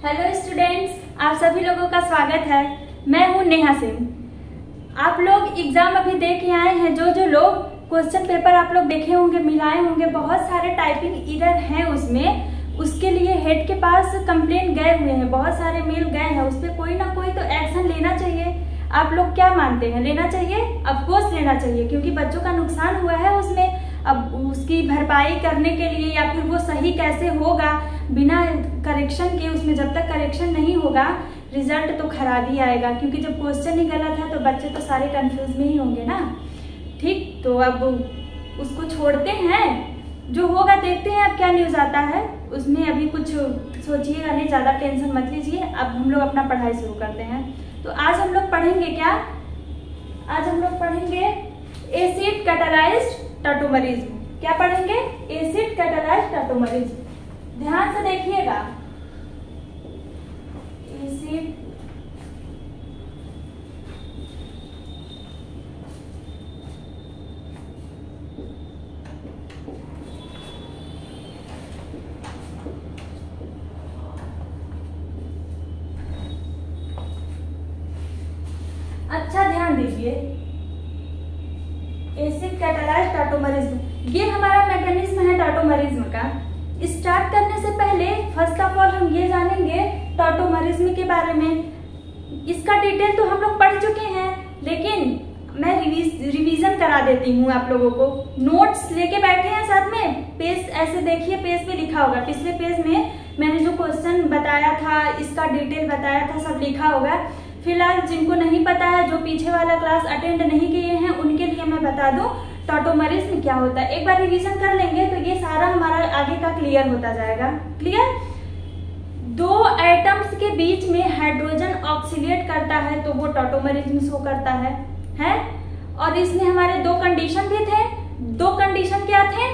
Hello students, आप सभी लोगों का स्वागत है। मैं हूं नेहा सिंह। आप लोग एग्जाम अभी दे के आए हैं। जो लोग क्वेश्चन पेपर आप लोग देखे होंगे, मिलाए होंगे, बहुत सारे टाइपिंग एरर हैं उसमें। उसके लिए हेड के पास कंप्लेंट गए हुए हैं, बहुत सारे मेल गए हैं। उस पर कोई ना कोई तो एक्शन लेना चाहिए। आप लोग क्या मानते हैं, लेना चाहिए? ऑफ कोर्स लेना चाहिए, क्योंकि बच्चों का नुकसान हुआ है उसमें। अब उसकी भरपाई करने के लिए या फिर वो सही कैसे होगा बिना करेक्शन के, उसमें जब तक करेक्शन नहीं होगा रिजल्ट तो खराब ही आएगा। क्योंकि जब क्वेश्चन ही गलत है तो बच्चे तो सारे कंफ्यूज में ही होंगे ना। ठीक, तो अब उसको छोड़ते हैं, जो होगा देखते हैं अब क्या न्यूज़ आता है उसमें। अभी कुछ सोचिएगा नहीं, ज़्यादा टेंशन मत लीजिए। अब हम लोग अपना पढ़ाई शुरू करते हैं। तो आज हम लोग पढ़ेंगे क्या? आज हम लोग पढ़ेंगे एसिड कैटालाइज्ड टॉटोमरिज्म। क्या पढ़ेंगे? Acid catalysed tautomerism. ध्यान से देखिएगा। एसिड अच्छा ध्यान दीजिए। एसिड कैटालाइज्ड टॉटोमरिज्म, ये हमारा मैकेनिज्म है टॉटोमरिज्म का। स्टार्ट करने से पहले फर्स्ट ऑफ ऑल हम ये जानेंगे टॉटोमरिज्म के बारे में। इसका डिटेल तो हम लोग पढ़ चुके हैं, लेकिन मैं रिवीजन करा देती हूँ आप लोगों को। नोट्स लेके बैठे हैं साथ में, पेज ऐसे देखिए, पेज पे लिखा होगा। पिछले पेज में मैंने जो क्वेश्चन बताया था, इसका डिटेल बताया था, सब लिखा होगा। फिलहाल जिनको नहीं पता है, जो पीछे वाला क्लास अटेंड नहीं किए हैं, उनके लिए मैं बता दूं टॉटोमरिज्म क्या होता है। एक बार रिवीजन कर लेंगे तो ये सारा हमारा आगे का क्लियर होता जाएगा। क्लियर? दो एटम्स के बीच में हाइड्रोजन ऑक्सीलेट करता है तो वो टॉटोमरिज्म शो करता है? और इसमें हमारे दो कंडीशन भी थे। दो कंडीशन क्या थे?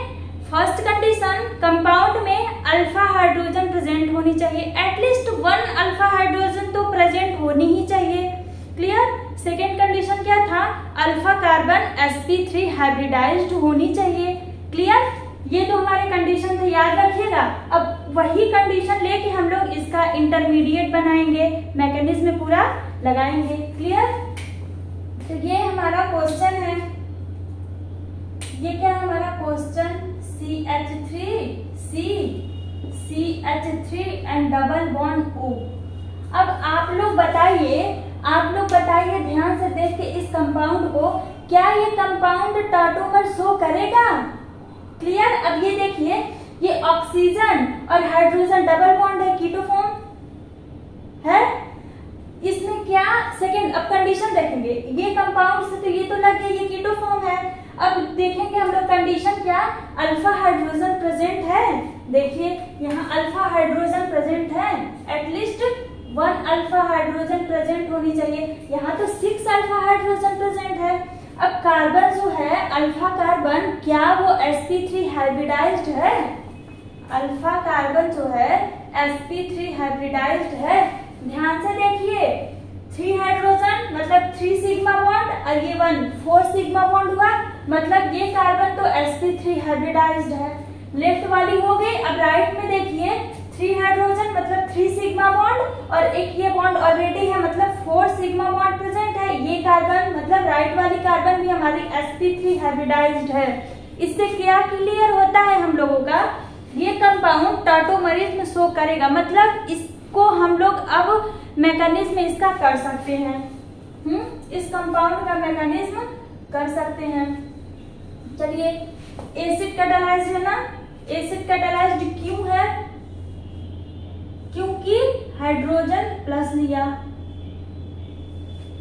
फर्स्ट कंडीशन, कंपाउंड में अल्फा हाइड्रोजन प्रेजेंट होनी चाहिए। एटलीस्ट वन अल्फा हाइड्रोजन तो प्रेजेंट होनी ही चाहिए। क्लियर? सेकेंड कंडीशन क्या था? अल्फा कार्बन sp3 हाइब्रिडाइज्ड होनी चाहिए। क्लियर? ये तो हमारे कंडीशन थे, याद रखिएगा। अब वही कंडीशन लेके हम लोग इसका इंटरमीडिएट बनाएंगे, मैकेनिज्म पूरा लगाएंगे। क्लियर? तो ये हमारा क्वेश्चन है। ये क्या है हमारा question? CH3 and double bond O। अब आप लोग बताइए ध्यान से देख के इस कंपाउंड को, क्या ये कंपाउंड टॉटोमर शो करेगा? क्लियर? अब ये देखिए, ये ऑक्सीजन और हाइड्रोजन डबल बॉन्ड है, कीटो फॉर्म है। इसमें क्या सेकेंड, अब कंडीशन देखेंगे। ये कंपाउंड से तो ये तो लग गया ये कीटो फॉर्म है। अब देखेंगे हम लोग कंडीशन क्या, अल्फा हाइड्रोजन प्रेजेंट है। देखिए यहाँ अल्फा हाइड्रोजन प्रेजेंट है, at least one alpha hydrogen present होनी चाहिए। यहाँ तो 6 अल्फा हाइड्रोजन प्रेजेंट है। अब कार्बन जो है, अल्फा कार्बन, क्या वो sp3 हाइब्रिडाइज्ड है? अल्फा कार्बन जो है sp3 हाइब्रिडाइज्ड है। ध्यान से देखिए, 3 हाइड्रोजन मतलब 3 सिग्मा बॉन्ड और ये 4 सिग्मा बॉन्ड हुआ, मतलब ये कार्बन तो sp3 हाइब्रिडाइज्ड है। लेफ्ट वाली हो गई। अब राइट में देखिए, 3 हाइड्रोजन मतलब 3 सिग्मा बॉन्ड और एक ये बॉन्ड ऑलरेडी है, मतलब 4 सिग्मा बॉन्ड प्रेजेंट है। ये कार्बन मतलब राइट वाली कार्बन भी हमारी sp3 हाइब्रिडाइज्ड है। इससे क्या क्लियर होता है हम लोगों का, ये कंपाउंड टॉटोमरिज्म शो करेगा। मतलब इसको हम लोग अब मैकेनिज्म इसका कर सकते हैं। इस कंपाउंड का मैकेनिज्म कर सकते हैं। चलिए, एसिड कैटालाइज्ड है ना। एसिड कैटालाइज्ड क्यों है? क्योंकि हाइड्रोजन प्लस लिया।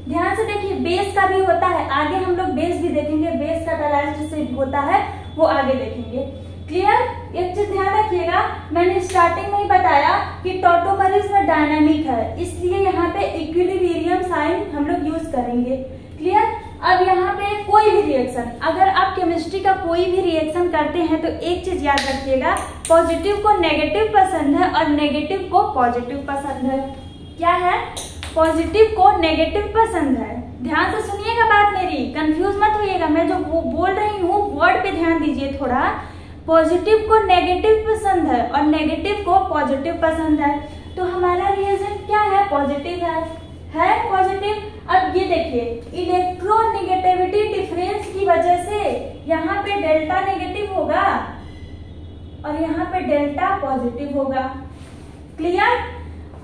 ध्यान से देखिए, बेस का भी होता है, आगे हम लोग बेस भी देखेंगे। बेस कैटालाइज्ड से होता है, वो आगे देखेंगे। क्लियर? एक चीज ध्यान रखिएगा, मैंने स्टार्टिंग में ही बताया कि टॉटोमरिज्म डायनामिक है, इसलिए यहाँ पे इक्विलिब्रियम साइन हम लोग यूज करेंगे। क्लियर? अब यहाँ पे कोई भी रिएक्शन, अगर आप केमिस्ट्री का कोई भी रिएक्शन करते हैं तो एक चीज याद रखिएगा, पॉजिटिव को नेगेटिव पसंद है और नेगेटिव को पॉजिटिव पसंद है। क्या है? पॉजिटिव को नेगेटिव पसंद है। ध्यान से सुनिएगा बात मेरी, कंफ्यूज मत होइएगा। मैं जो वो बोल रही हूँ वर्ड पे ध्यान दीजिए थोड़ा। पॉजिटिव को नेगेटिव पसंद है और नेगेटिव को पॉजिटिव पसंद है। तो हमारा रिएजेंट क्या है, पॉजिटिव है पॉजिटिव। अब ये देखिए इलेक्ट्रोनेगेटिविटी डिफरेंस की वजह से यहाँ पे डेल्टा नेगेटिव होगा और यहाँ पे डेल्टा पॉजिटिव होगा। क्लियर।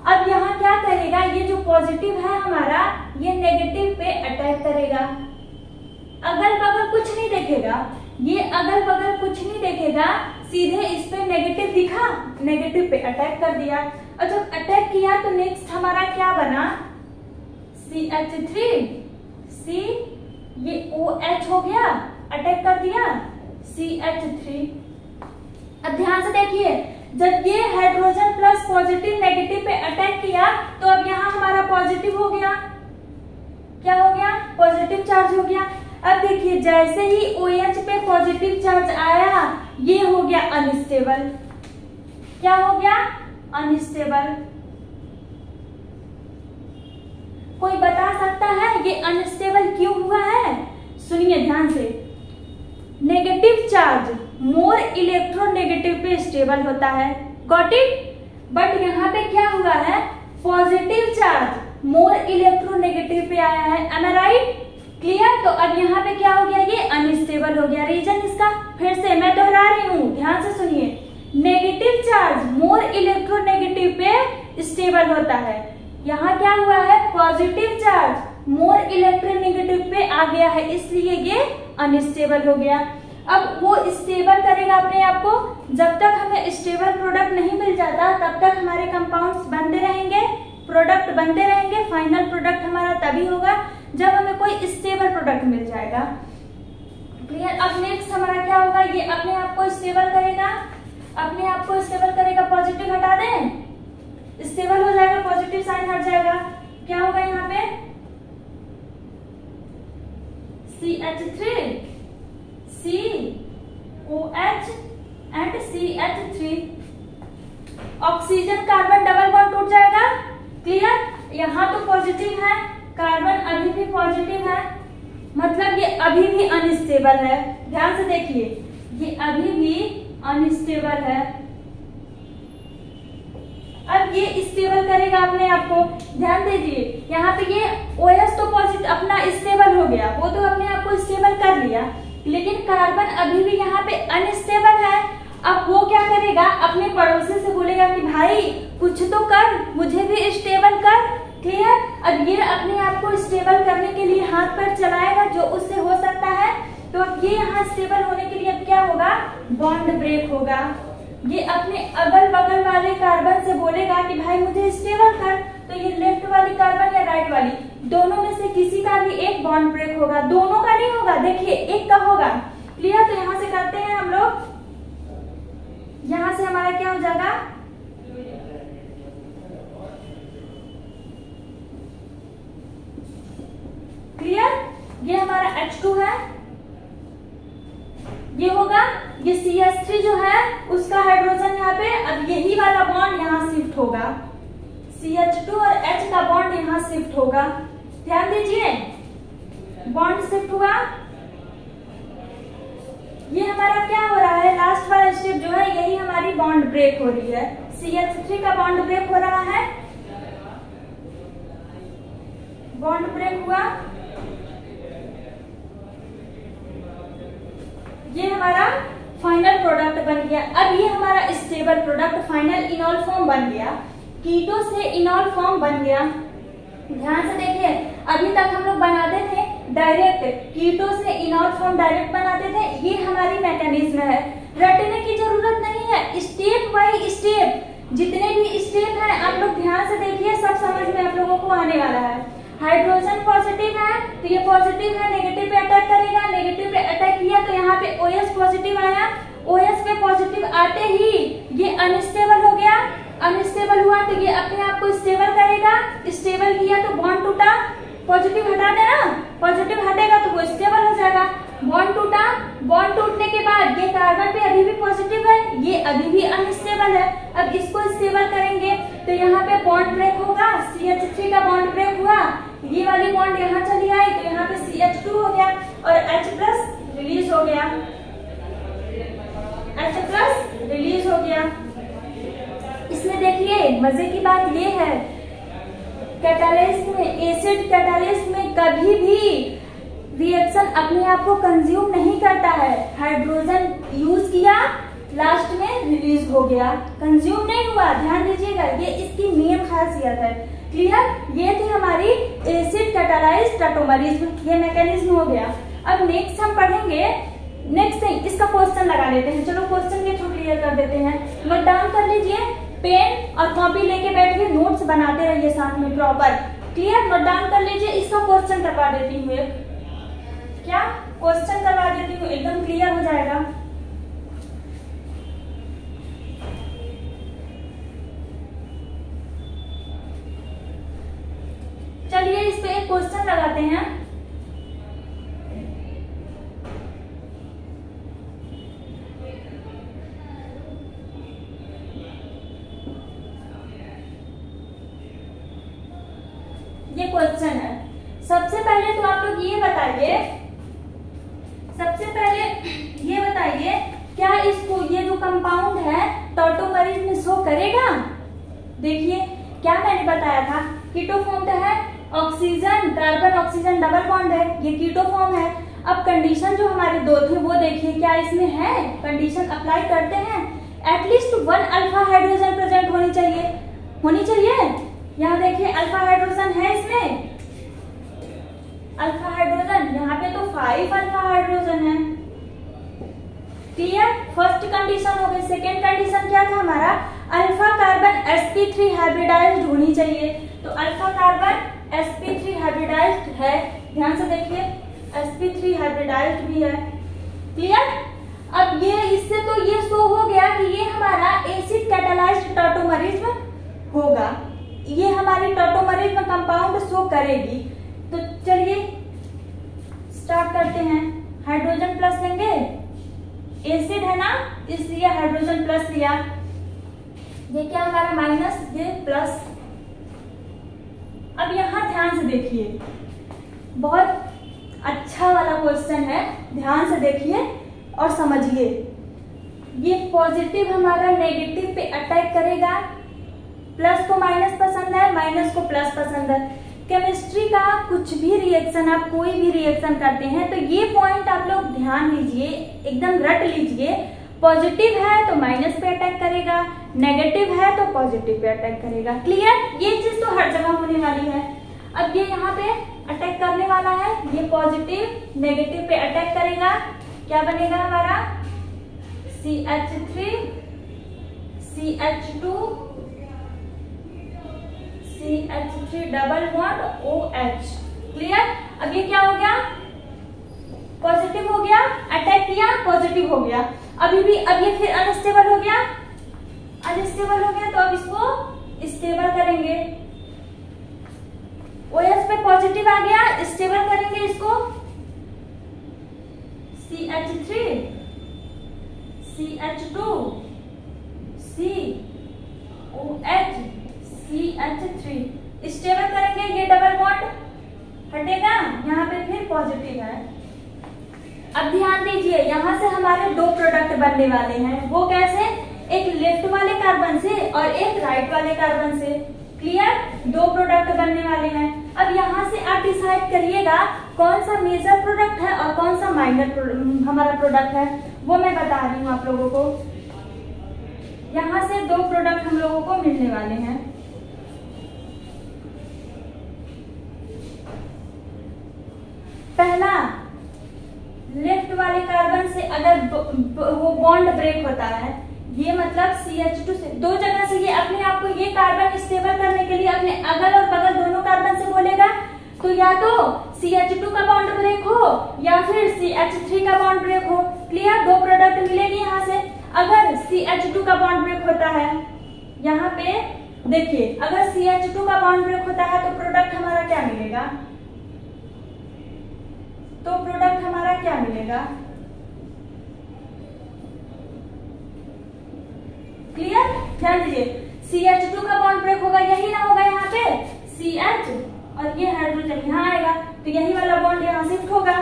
अब यहाँ क्या करेगा, ये जो पॉजिटिव है हमारा ये नेगेटिव पे अटैक करेगा, अगल बगल कुछ नहीं देखेगा, ये अगल बगल कुछ नहीं देखेगा, सीधे इस पे नेगेटिव दिखा, नेगेटिव पे अटैक कर दिया। और जब अटैक किया तो नेक्स्ट हमारा क्या बना, CH3, C ये OH हो गया, अटैक कर दिया CH3। अब ध्यान से देखिए, जब ये हाइड्रोजन प्लस पॉजिटिव नेगेटिव पे अटैक किया तो अब यहाँ हमारा पॉजिटिव हो गया, क्या हो गया, पॉजिटिव चार्ज हो गया। अब देखिए जैसे ही OH पे पॉजिटिव चार्ज आया ये हो गया अनस्टेबल, क्या हो गया, अनस्टेबल। कोई बता सकता है ये अनस्टेबल क्यों हुआ है? सुनिए ध्यान से, नेगेटिव चार्ज मोर इलेक्ट्रोनेगेटिव पे स्टेबल होता है, गॉट इट। बट यहाँ पे क्या हुआ है, पॉजिटिव चार्ज मोर इलेक्ट्रोनेगेटिव पे आया है, एम आई राइट, क्लियर। तो अब यहाँ पे क्या हो गया, ये अनस्टेबल हो गया। रीजन इसका फिर से मैं दोहरा रही हूँ, ध्यान से सुनिए, नेगेटिव चार्ज मोर इलेक्ट्रोनेगेटिव पे स्टेबल होता है, यहाँ क्या हुआ है, पॉजिटिव चार्ज मोर इलेक्ट्रोनेगेटिव पे आ गया है, इसलिए ये अनस्टेबल हो गया। अब वो स्टेबल करेगा अपने आप को, जब तक हमें स्टेबल प्रोडक्ट नहीं मिल जाता तब तक हमारे कंपाउंड्स बनते रहेंगे, प्रोडक्ट बनते रहेंगे। फाइनल प्रोडक्ट हमारा तभी होगा जब हमें कोई स्टेबल प्रोडक्ट मिल जाएगा। क्लियर। अब नेक्स्ट हमारा क्या होगा, ये अपने आप को स्टेबल करेगा, अपने आप को स्टेबल करेगा, पॉजिटिव हटा दें, स्टेबल हो जाएगा, पॉजिटिव साइन हट जाएगा, क्या होगा यहाँ पे CH3, COH and CH3, oxygen carbon double bond टूट जाएगा। क्लियर। यहाँ तो पॉजिटिव है, कार्बन अभी भी पॉजिटिव है, मतलब ये अभी भी अनस्टेबल है। ध्यान से देखिए, ये अभी भी अनस्टेबल है। अब ये स्टेबल करेगा अपने आप को, ध्यान दीजिए, यहाँ पे ये OH तो पॉजिटिव अपना स्टेबल हो गया, वो तो अपने आप को स्टेबल कर लिया, लेकिन कार्बन अभी भी यहाँ पे अनस्टेबल है। अब वो क्या करेगा, अपने पड़ोसी से बोलेगा कि भाई कुछ तो कर, मुझे भी स्टेबल कर। क्लियर। अब ये अपने आप को स्टेबल करने के लिए हाथ पैर चलाएगा जो उससे हो सकता है, तो अब ये यहाँ स्टेबल होने के लिए अब क्या होगा, बॉन्ड ब्रेक होगा। ये अपने अगल बगल वाले कार्बन से बोलेगा कि भाई मुझे स्टेबल कर, तो ये लेफ्ट वाली कार्बन या राइट वाली, दोनों में से किसी का भी एक बॉन्ड ब्रेक होगा, दोनों का नहीं होगा, देखिए एक का होगा। क्लियर। तो यहाँ से करते हैं हम लोग, यहाँ से हमारा क्या हो जाएगा, क्लियर। ये हमारा H2 है, ये होगा, ये CH3 जो है उसका हाइड्रोजन यहाँ पे, अब यही वाला बॉन्ड यहाँ शिफ्ट होगा, CH2 और H का बॉन्ड यहाँ शिफ्ट होगा। ध्यान दीजिए, बॉन्ड शिफ्ट हुआ। ये हमारा क्या हो रहा है, लास्ट वाला स्टेप जो है यही हमारी बॉन्ड ब्रेक हो रही है, CH3 का बॉन्ड ब्रेक हो रहा है, बॉन्ड ब्रेक हुआ। ये हमारा फाइनल प्रोडक्ट बन गया। अब ये हमारा स्टेबल प्रोडक्ट फाइनल इनॉल फॉर्म बन गया, कीटो से इनॉल फॉर्म बन गया। ध्यान से देखिए, अभी तक हम लोग बनाते थे डायरेक्ट, कीटो से इनॉल फॉर्म डायरेक्ट बनाते थे, ये हमारी मैकेनिज्म है, रटने की जरूरत नहीं है, स्टेप बाय स्टेप जितने भी स्टेप हैं आप लोग ध्यान से देखिए, सब समझ में आप लोगों को आने वाला है। हाइड्रोजन पॉजिटिव है तो ये पॉजिटिव है, नेगेटिव पे अटैक करेगा, नेगेटिव पे अटैक किया तो यहाँ पे OH पॉजिटिव आया, OH पे पॉजिटिव आते ही ये अनस्टेबल हो गया, अनस्टेबल हुआ तो ये अपने आप को स्टेबल करेगा, स्टेबल किया तो बॉन्ड टूटा, पॉजिटिव हटा देना, पॉजिटिव हटेगा तो वो स्टेबल हो जाएगा, बॉन्ड टूटा, बॉन्ड टूटने के बाद ये कार्बन पे अभी भी पॉजिटिव है, ये अभी भी अनस्टेबल है। अब इसको स्टेबल करेंगे तो यहाँ पे बॉन्ड ब्रेक होगा, CH3 का बॉन्ड ब्रेक हुआ, ये वाली बॉन्ड यहाँ चली आई तो यहाँ पे CH2 हो गया और H+ रिलीज हो गया, H+ रिलीज हो गया। इसमें इसमें देखिए मजे की बात ये है, कैटालिस्ट में, एसिड कैटालिस्ट में कभी भी रिएक्शन अपने आप को कंज्यूम नहीं करता है। हाइड्रोजन यूज किया, लास्ट में रिलीज हो गया, कंज्यूम नहीं हुआ। ध्यान दीजिएगा, ये इसकी मेन खासियत है। क्लियर? ये थी हमारी एसिड कैटालाइज्ड टॉटोमरिज्म, ये मैकेनिज्म हो गया। अब नेक्स्ट हम पढ़ेंगे, नेक्स्ट थिंग इसका क्वेश्चन लगा लेते हैं। चलो क्वेश्चन के थ्रू क्लियर कर देते हैं। नोट डाउन कर लीजिए, पेन और कॉपी लेके बैठिए, नोट्स बनाते रहिए साथ में प्रॉपर। क्लियर? नोट डाउन कर लीजिए, इसका क्वेश्चन करवा देती हूँ। क्या क्वेश्चन करवा देती हूँ, एकदम क्लियर हो जाएगा। चलिए इस पे एक क्वेश्चन लगाते हैं। ये क्वेश्चन है, सबसे पहले तो आप लोग ये बताइए, सबसे पहले ये बताइए क्या इसको, ये जो कंपाउंड है टॉटोमरिज्म में शो करेगा? देखिए क्या मैंने बताया था, कीटो फॉर्म है, oxygen carbon oxygen double bond है, ये कीटो फॉर्म है। अब कंडीशन जो हमारे दो थे वो देखिए क्या इसमें है, कंडीशन अप्लाई करते हैं। एटलीस्ट 1 अल्फा हाइड्रोजन प्रेजेंट होनी चाहिए, होनी चाहिए। यहाँ देखिए अल्फा हाइड्रोजन है इसमें, अल्फा हाइड्रोजन, यहाँ पे तो 5 अल्फा हाइड्रोजन है। क्लियर? फर्स्ट कंडीशन हो गई। सेकेंड कंडीशन क्या था हमारा, अल्फा कार्बन sp3 हाइब्रिडाइज्ड होनी चाहिए। तो अल्फा कार्बन sp3 हाइब्रिडाइज्ड है, ध्यान से देखिए sp3 हाइब्रिडाइज्ड भी है। क्लियर? अब ये इससे तो ये शो हो गया कि ये हमारा एसिड कैटालाइज्ड टॉटोमरिज्म होगा, ये हमारी टॉटोमरिज्म कंपाउंड शो करेगी। तो चलिए स्टार्ट करते हैं। हाइड्रोजन प्लस लेंगे, एसिड है ना इसलिए हाइड्रोजन प्लस लिया। ये क्या हमारा माइनस, ये प्लस। अब यहां ध्यान से देखिए, बहुत अच्छा वाला क्वेश्चन है, ध्यान से देखिए और समझिए। ये पॉजिटिव हमारा नेगेटिव पे अटैक करेगा, प्लस को माइनस पसंद है, माइनस को प्लस पसंद है। केमिस्ट्री का कुछ भी रिएक्शन, आप कोई भी रिएक्शन करते हैं तो ये पॉइंट आप लोग ध्यान दीजिए, एकदम रट लीजिए। पॉजिटिव है तो माइनस पे अटैक करेगा, नेगेटिव है तो पॉजिटिव पे अटैक करेगा। क्लियर? ये चीज तो हर जगह होने वाली है। अब ये यहाँ पे अटैक करने वाला है, ये पॉजिटिव नेगेटिव पे अटैक करेगा, क्या बनेगा हमारा CH3 CH2 CH3 double bond OH। Clear? अब ये क्या हो गया, पॉजिटिव हो गया, अटैक किया, पॉजिटिव हो गया। अभी भी अब ये फिर अनस्टेबल हो गया, अनस्टेबल हो गया, तो अब इसको स्टेबल करेंगे। OH पे पॉजिटिव आ गया, स्टेबल करेंगे इसको CH3 CH2 COH CH3 stable करेंगे, ये डबल बॉन्ड हटेगा, यहाँ पे फिर पॉजिटिव है। अब ध्यान दीजिए, यहाँ से हमारे दो प्रोडक्ट बनने वाले हैं, वो कैसे, एक लेफ्ट वाले कार्बन से और एक राइट वाले कार्बन से। क्लियर? दो प्रोडक्ट बनने वाले हैं। अब यहाँ से आप डिसाइड करिएगा कौन सा मेजर प्रोडक्ट है और कौन सा माइनर हमारा प्रोडक्ट है, वो मैं बता रही हूँ आप लोगों को। यहाँ से दो प्रोडक्ट हम लोगों को मिलने वाले हैं। पहला, लेफ्ट वाले कार्बन से अगर वो बॉन्ड ब्रेक होता है, ये मतलब CH2 से, दो जगह से ये अपने आप को, ये कार्बन स्टेबल करने के लिए अपने अगल और बगल दोनों कार्बन से बोलेगा, तो या तो CH2 का बॉन्ड ब्रेक हो या फिर CH3 का बॉन्ड ब्रेक हो। क्लियर? दो प्रोडक्ट मिलेगी यहाँ से। अगर CH2 का बॉन्ड ब्रेक होता है, यहाँ पे देखिए, अगर CH2 का बॉन्ड ब्रेक होता है तो प्रोडक्ट हमारा क्या मिलेगा, तो प्रोडक्ट हमारा क्या मिलेगा। क्लियर? ध्यान दीजिए, CH2 का बॉन्ड ब्रेक होगा, यही ना होगा यहाँ पे CH, और ये हाइड्रोजन यहाँ आएगा, तो यही वाला बॉन्ड यहाँ शिफ्ट होगा,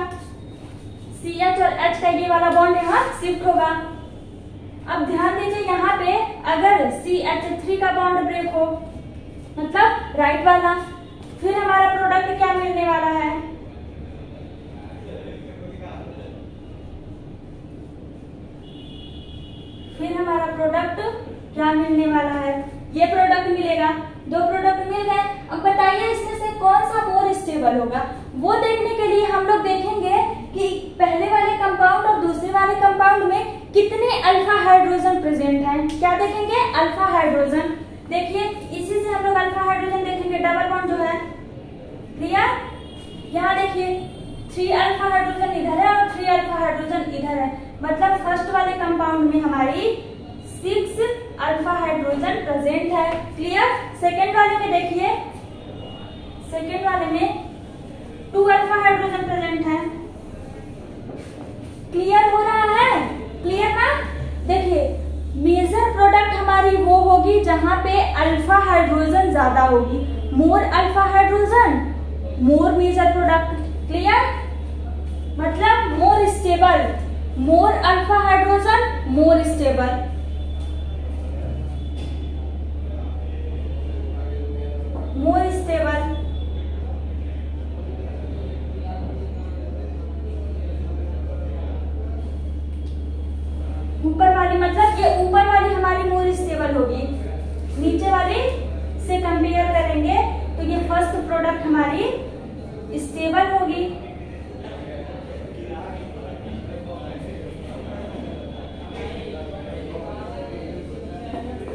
CH और H का ये वाला बॉन्ड यहाँ शिफ्ट होगा। अब ध्यान दीजिए यहाँ पे अगर CH3 का बॉन्ड ब्रेक हो, मतलब राइट वाला, फिर हमारा प्रोडक्ट क्या मिलने वाला है, फिर हमारा प्रोडक्ट क्या मिलने वाला है, ये प्रोडक्ट मिलेगा। दो प्रोडक्ट मिल गए। अब बताइए इसमें से कौन सा मोर स्टेबल होगा। वो देखने के लिए हम लोग देखेंगे कि पहले वाले कंपाउंड और दूसरे वाले कंपाउंड में कितने अल्फा हाइड्रोजन प्रेजेंट हैं। क्या देखेंगे, अल्फा हाइड्रोजन। देखिए इसी से हम लोग अल्फा हाइड्रोजन देखेंगे, डबल बॉन्ड जो है, क्लियर। यहाँ देखिए 3 अल्फा हाइड्रोजन इधर है और 3 अल्फा हाइड्रोजन इधर है, मतलब फर्स्ट वाले कंपाउंड में हमारी 6 अल्फा हाइड्रोजन प्रेजेंट है, क्लियर। सेकेंड वाले में देखिए, सेकेंड वाले में 2 अल्फा हाइड्रोजन प्रेजेंट है। क्लियर हो रहा है, क्लियर ना। देखिए मेजर प्रोडक्ट हमारी वो होगी जहां पे अल्फा हाइड्रोजन ज्यादा होगी, more alpha hydrogen more major product, clear. मतलब more stable, more alpha hydrogen more stable. More stable, ऊपर वाली, मतलब ये ऊपर वाली हमारी मोर स्टेबल होगी, नीचे वाली से कंपेयर करेंगे तो ये फर्स्ट प्रोडक्ट हमारी स्टेबल होगी।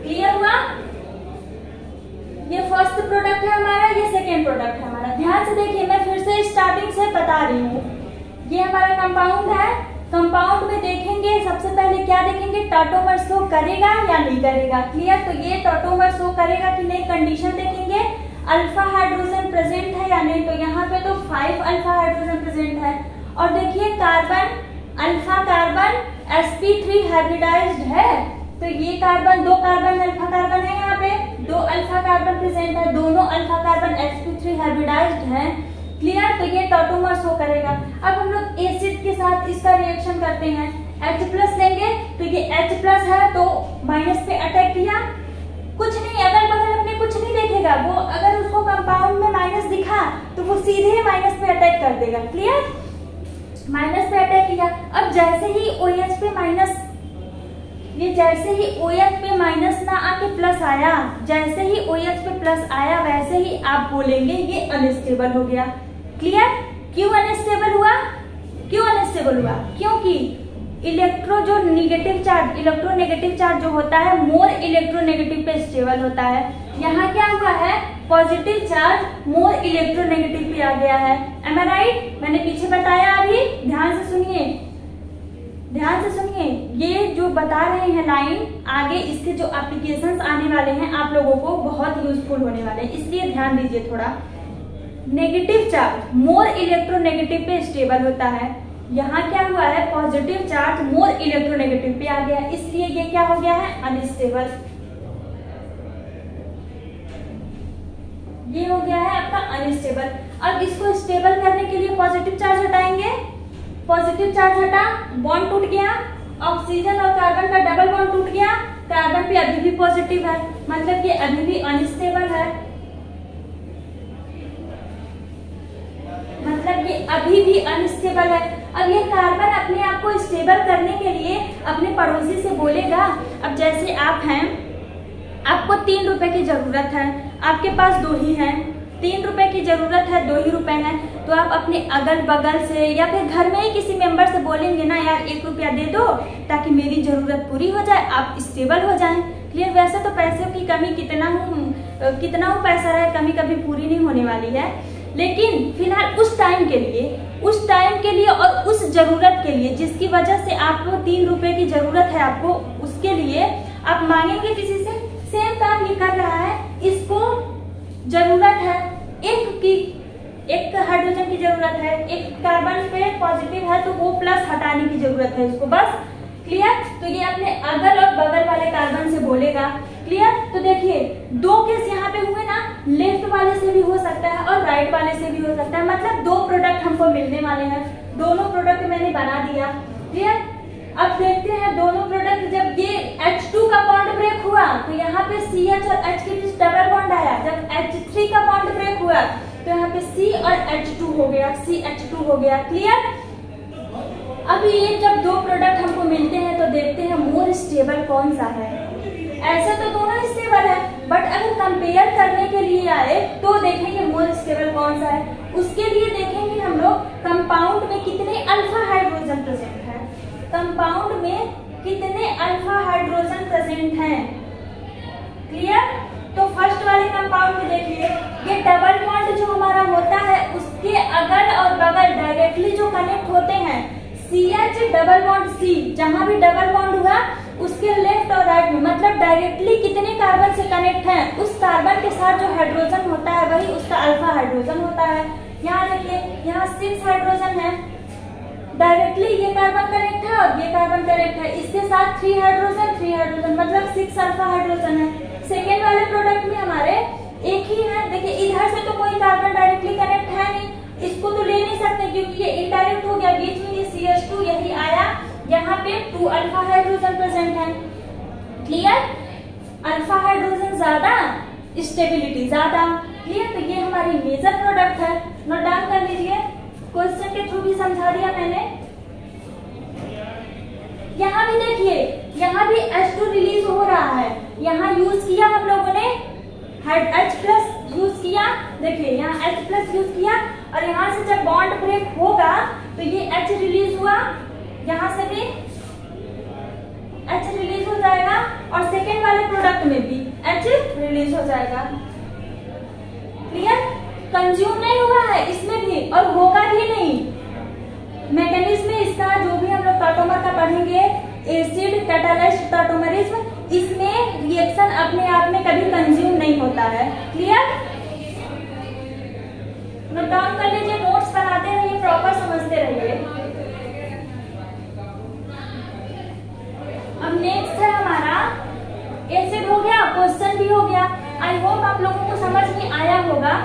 क्लियर हुआ। ये फर्स्ट प्रोडक्ट है हमारा, ये सेकेंड प्रोडक्ट है हमारा। ध्यान से देखिए, मैं फिर से स्टार्टिंग से बता रही हूँ। ये हमारा कंपाउंड है, कंपाउंड में देखेंगे सबसे पहले क्या देखेंगे, टॉटोमर शो करेगा या नहीं करेगा, क्लियर। तो ये टॉटोमर शो करेगा कि नहीं, कंडीशन देखेंगे अल्फा हाइड्रोजन प्रेजेंट है या नहीं। तो यहाँ पे तो 5 अल्फा हाइड्रोजन प्रेजेंट है। और देखिए carbon, alpha carbon sp3 hybridised है, तो ये कार्बन, 2 कार्बन अल्फा कार्बन है, यहाँ पे 2 अल्फा कार्बन प्रेजेंट है, दोनों अल्फा कार्बन sp3 हाइब्रिडाइज्ड है, क्लियर। तो ये टॉटोमर शो करेगा। अब हम लोग एसिड के साथ इसका रिएक्शन करते हैं, H+ लेंगे तो ये H+ है तो माइनस पे अटैक किया, कुछ नहीं, अगल बगल अपने कुछ नहीं देखेगा वो। अगर उसको कंपाउंड में माइनस दिखा तो वो सीधे माइनस पे अटैक कर देगा, क्लियर। माइनस पे अटैक किया। अब जैसे ही OH पे माइनस, ये जैसे ही OH पे माइनस ना आके प्लस आया, जैसे ही OH पे प्लस आया वैसे ही आप बोलेंगे ये अनस्टेबल हो गया, क्लियर। क्यों अनस्टेबल हुआ, क्यों अनस्टेबल हुआ, क्योंकि इलेक्ट्रो जो निगेटिव चार्ज, इलेक्ट्रोनेगेटिव चार्ज जो होता है मोर इलेक्ट्रोनेगेटिव पे स्टेबल होता है। यहाँ क्या हुआ है, पॉजिटिव चार्ज मोर इलेक्ट्रोनेगेटिव पे आ गया है। एम आई राइट, मैंने पीछे बताया, अभी ध्यान से सुनिए, ध्यान से सुनिए। ये जो बता रहे हैं लाइन, आगे इसके जो एप्लीकेशंस आने वाले हैं आप लोगों को बहुत यूजफुल होने वाले हैं, इसलिए ध्यान दीजिए थोड़ा। नेगेटिव चार्ज मोर इलेक्ट्रोनेगेटिव पे स्टेबल होता है, यहाँ क्या हुआ है, पॉजिटिव चार्ज मोर इलेक्ट्रोनेगेटिव पे आ गया, इसलिए ये क्या हो गया है, अनस्टेबल। ये हो गया है आपका अनस्टेबल। अब इसको स्टेबल करने के लिए पॉजिटिव चार्ज हटाएंगे, पॉजिटिव चार्ज हटा, बॉन्ड टूट गया, ऑक्सीजन और कार्बन का डबल बॉन्ड टूट गया, कार्बन पे अभी भी पॉजिटिव है, मतलब ये अभी भी अनस्टेबल है, मतलब ये अभी भी अनस्टेबल है। अब ये कार्बन अपने आप को स्टेबल करने के लिए अपने पड़ोसी से बोलेगा, अब जैसे आप हैं, आपको 3 रुपए की जरूरत है, आपके पास 2 ही है, 3 रुपए की जरूरत है, 2 ही रुपए है, तो आप अपने अगल बगल से या फिर घर में ही किसी मेंबर से बोलेंगे ना, यार 1 रुपया दे दो ताकि मेरी जरूरत पूरी हो जाए, आप स्टेबल हो जाएं, क्लियर। वैसे तो पैसे की कमी कितना हो पैसा रहे, कमी कभी पूरी नहीं होने वाली है, लेकिन फिलहाल उस टाइम के लिए और उस जरूरत के लिए जिसकी वजह से आपको 3 रुपए की जरूरत है, आपको उसके लिए आप मांगेंगे किसी से। सेम काम ये कर रहा है, इसको जरूरत है एक हाइड्रोजन की जरूरत है, एक कार्बन पे पॉजिटिव है तो वो प्लस हटाने की जरूरत है इसको, बस, क्लियर। तो ये अपने अगल और बगल वाले कार्बन से बोलेगा, क्लियर। तो देखिए 2 केस यहाँ पे हुए ना, लेफ्ट वाले से भी हो सकता है और राइट वाले से भी हो सकता है, मतलब 2 प्रोडक्ट हमको मिलने वाले हैं, दोनों प्रोडक्ट मैंने बना दिया, क्लियर। अब देखते हैं दोनों प्रोडक्ट, जब ये H2 का बॉन्ड ब्रेक हुआ तो यहाँ पे CH और H के बीच डबल बॉन्ड आया। जब H3 का बॉन्ड ब्रेक हुआ तो यहाँ पे C और H2 हो गया, CH2 हो गया। क्लियर? अब ये जब दो प्रोडक्ट हमको मिलते हैं तो देखते हैं मोर स्टेबल कौन सा है। ऐसे तो दोनों स्टेबल है, बट अगर कंपेयर करने के लिए आए तो देखेंगे मोर स्टेबल कौन सा है। उसके लिए देखेंगे हम लोग कंपाउंड में कितने अल्फा हाइड्रोजन प्रेजेंट है, कंपाउंड में कितने अल्फा हाइड्रोजन प्रेजेंट हैं। क्लियर? तो फर्स्ट वाले कंपाउंड में देखिए, ये डबल बॉन्ड जो हमारा होता है उसके अगल और बगल डायरेक्टली जो कनेक्ट होते हैं, CH डबल बॉन्ड C, जहां भी डबल बॉन्ड हुआ उसके लेफ्ट और राइट में, मतलब डायरेक्टली कितने कार्बन से कनेक्ट हैं, उस कार्बन के साथ जो हाइड्रोजन होता है वही उसका अल्फा हाइड्रोजन होता है। यहाँ देखिए, यहाँ 6 हाइड्रोजन है, डायरेक्टली ये कार्बन कनेक्ट है और ये कार्बन कनेक्ट है, इसके साथ 3 हाइड्रोजन मतलब 6 अल्फा हाइड्रोजन है। सेकेंड वाले प्रोडक्ट में हमारे एक ही है। देखिए इधर से तो कोई कार्बन डायरेक्टली कनेक्ट है नहीं, इसको तो ले नहीं सकते क्योंकि ये इनडायरेक्ट हो गया, बीच में ये CH2 यही आया, यहाँ पे 2 अल्फा हाइड्रोजन प्रेजेंट है। क्लियर? अल्फा हाइड्रोजन ज्यादा, स्टेबिलिटी ज्यादा। क्लियर? तो ये हमारी मेजर प्रोडक्ट है, नोट डाउन कर लीजिए, क्वेश्चन के थ्रू भी समझा दिया मैंने। यहाँ भी देखिए, यहाँ भी H2 रिलीज हो रहा है, यहाँ यूज किया हम लोगों ने H+ यूज किया। देखिए यहाँ H+ यूज किया और यहाँ से जब बॉन्ड ब्रेक होगा तो ये H रिलीज हुआ, यहाँ से भी H रिलीज हो जाएगा और सेकेंड वाले प्रोडक्ट में भी H रिलीज हो जाएगा। क्लियर? कंज्यूम नहीं हुआ है इसमें भी और होगा भी नहीं। मैकेनिज्म इसका जो भी हम लोग टॉटोमर का पढ़ेंगे, एसिड कैटालाइज्ड टॉटोमरिज्म, इसमें रिएक्शन अपने आप में कभी कंज्यूम नहीं होता है। क्लियर? नोट डाउन कर लीजिए, नोट्स बनाते रहिए, प्रॉपर समझते रहिए। अब नेक्स्ट है हमारा एसिड हो गया, क्वेश्चन भी हो गया। आई होप आप लोगों को समझ में आया होगा।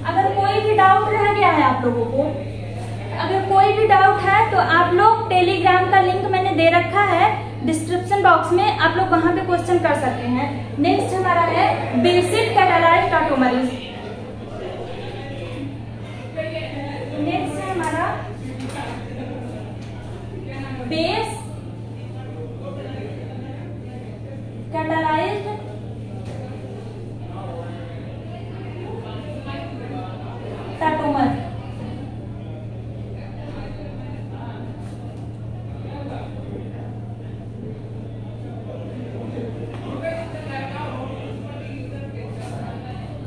अगर कोई भी डाउट रह गया है आप लोगों को, अगर कोई भी डाउट है तो आप लोग टेलीग्राम का लिंक मैंने दे रखा है डिस्क्रिप्शन बॉक्स में, आप लोग वहां पे क्वेश्चन कर सकते हैं। नेक्स्ट हमारा है बेसिक कैटालाइज्ड टॉटोमरिज्म। नेक्स्ट है हमारा बेस कैटालाइज्ड टॉटोमर।